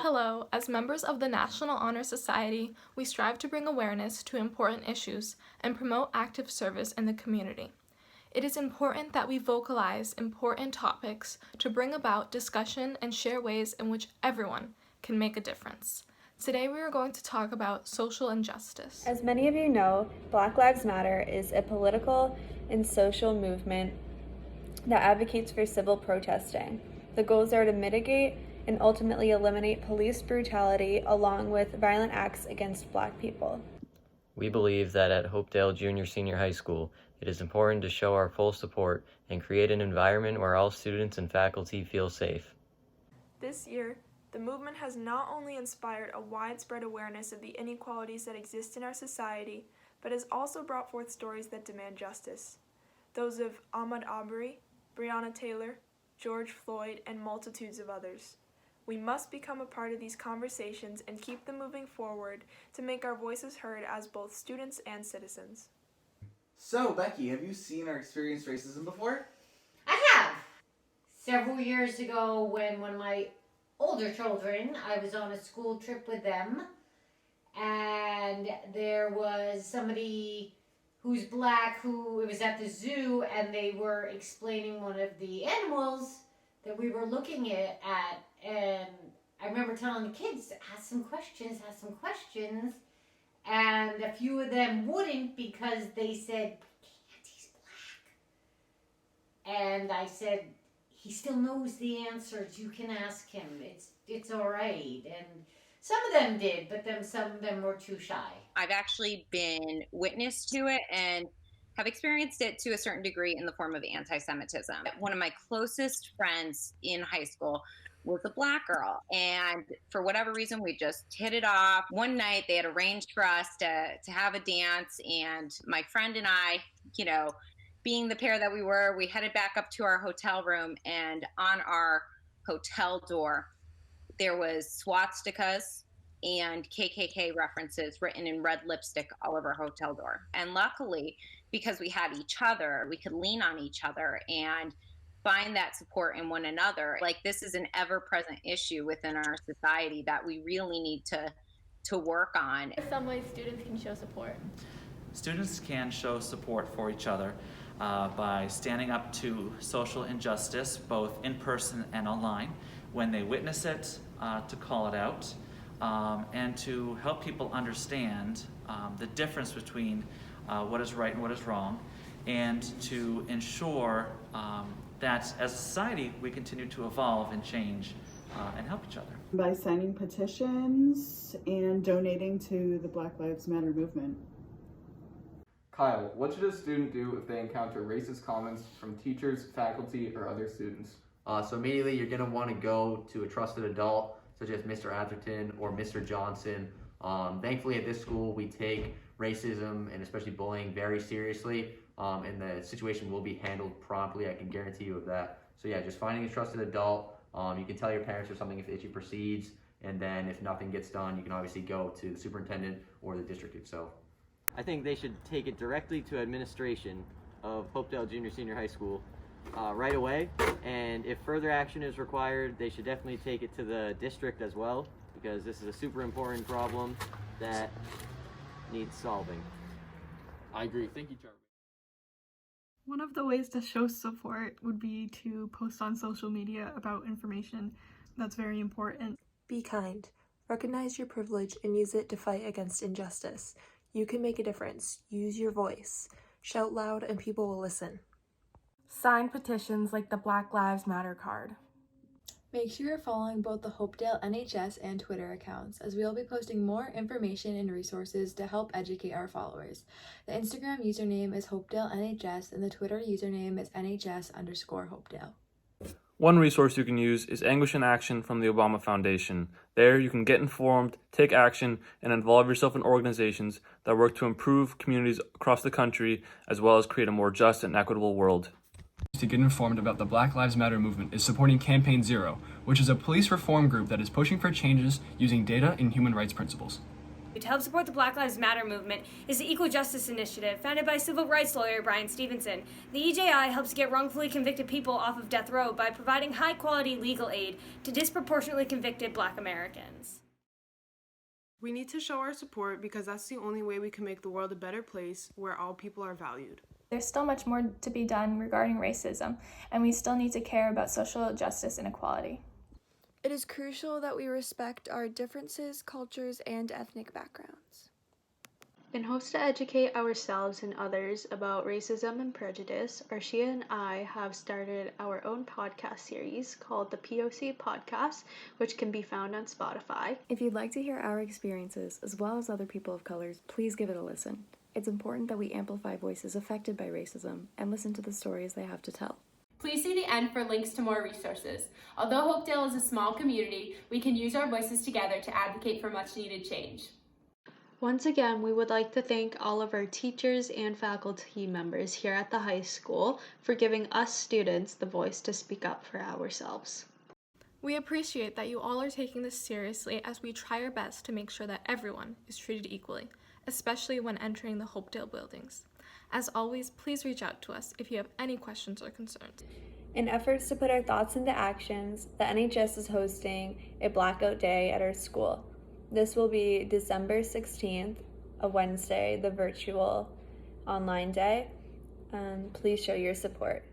Hello, as members of the National Honor Society, we strive to bring awareness to important issues and promote active service in the community. It is important that we vocalize important topics to bring about discussion and share ways in which everyone can make a difference. Today we are going to talk about social injustice. As many of you know, Black Lives Matter is a political and social movement that advocates for civil protesting. The goals are to mitigate and ultimately eliminate police brutality along with violent acts against Black people. We believe that at Hopedale Senior High School, it is important to show our full support and create an environment where all students and faculty feel safe. This year, the movement has not only inspired a widespread awareness of the inequalities that exist in our society, but has also brought forth stories that demand justice. Those of Ahmaud Arbery, Breonna Taylor, George Floyd, and multitudes of others. We must become a part of these conversations and keep them moving forward to make our voices heard as both students and citizens. So, Becky, have you seen or experienced racism before? I have. Several years ago, when one of my older children, I was on a school trip with them, and there was somebody who's Black who, it was at the zoo, and they were explaining one of the animals that we were looking at, and I remember telling the kids, ask some questions, and a few of them wouldn't because they said, can't, he's Black. And I said, he still knows the answers, you can ask him, it's all right. And some of them did, but then some of them were too shy. I've actually been witness to it and have experienced it to a certain degree in the form of anti-Semitism. One of my closest friends in high school was a Black girl, and for whatever reason we just hit it off. One night they had arranged for us to have a dance, and my friend and I, being the pair that we were, we headed back up to our hotel room, and on our hotel door there was swastikas and KKK references written in red lipstick all over our hotel door. And luckily, because we had each other, we could lean on each other and find that support in one another. Like, this is an ever-present issue within our society that we really need to work on. Some ways students can show support. Students can show support for each other by standing up to social injustice, both in person and online, when they witness it, to call it out, and to help people understand the difference between what is right and what is wrong, and to ensure that as a society we continue to evolve and change and help each other. By signing petitions and donating to the Black Lives Matter movement. Kyle, what should a student do if they encounter racist comments from teachers, faculty, or other students? So immediately you're going to want to go to a trusted adult such as Mr. Atherton or Mr. Johnson. Thankfully at this school we take racism and especially bullying very seriously, and the situation will be handled promptly. I can guarantee you of that. So yeah, just finding a trusted adult. You can tell your parents or something if the issue proceeds, and then if nothing gets done, you can obviously go to the superintendent or the district itself. I think they should take it directly to administration of Hopedale Senior High School right away, and if further action is required, they should definitely take it to the district as well, because this is a super important problem that needs solving. I agree. Thank you, Trevor. One of the ways to show support would be to post on social media about information that's very important. Be kind. Recognize your privilege and use it to fight against injustice. You can make a difference. Use your voice. Shout loud and people will listen. Sign petitions like the Black Lives Matter card. Make sure you're following both the Hopedale NHS and Twitter accounts, as we'll be posting more information and resources to help educate our followers. The Instagram username is Hopedale NHS and the Twitter username is NHS_Hopedale. One resource you can use is Anguish in Action from the Obama Foundation. There you can get informed, take action, and involve yourself in organizations that work to improve communities across the country, as well as create a more just and equitable world. To get informed about the Black Lives Matter movement is supporting Campaign Zero, which is a police reform group that is pushing for changes using data and human rights principles. To help support the Black Lives Matter movement is the Equal Justice Initiative, founded by civil rights lawyer Brian Stevenson. The EJI helps get wrongfully convicted people off of death row by providing high-quality legal aid to disproportionately convicted Black Americans. We need to show our support because that's the only way we can make the world a better place where all people are valued. There's still much more to be done regarding racism, and we still need to care about social justice and equality. It is crucial that we respect our differences, cultures, and ethnic backgrounds. In hopes to educate ourselves and others about racism and prejudice, Arshia and I have started our own podcast series called the POC Podcast, which can be found on Spotify. If you'd like to hear our experiences, as well as other people of colors, please give it a listen. It's important that we amplify voices affected by racism and listen to the stories they have to tell. Please see the end for links to more resources. Although Hopedale is a small community, we can use our voices together to advocate for much needed change. Once again, we would like to thank all of our teachers and faculty members here at the high school for giving us students the voice to speak up for ourselves. We appreciate that you all are taking this seriously as we try our best to make sure that everyone is treated equally, especially when entering the Hopedale buildings. As always, please reach out to us if you have any questions or concerns. In efforts to put our thoughts into actions, the NHS is hosting a blackout day at our school. This will be December 16th, a Wednesday, the virtual online day. Please show your support.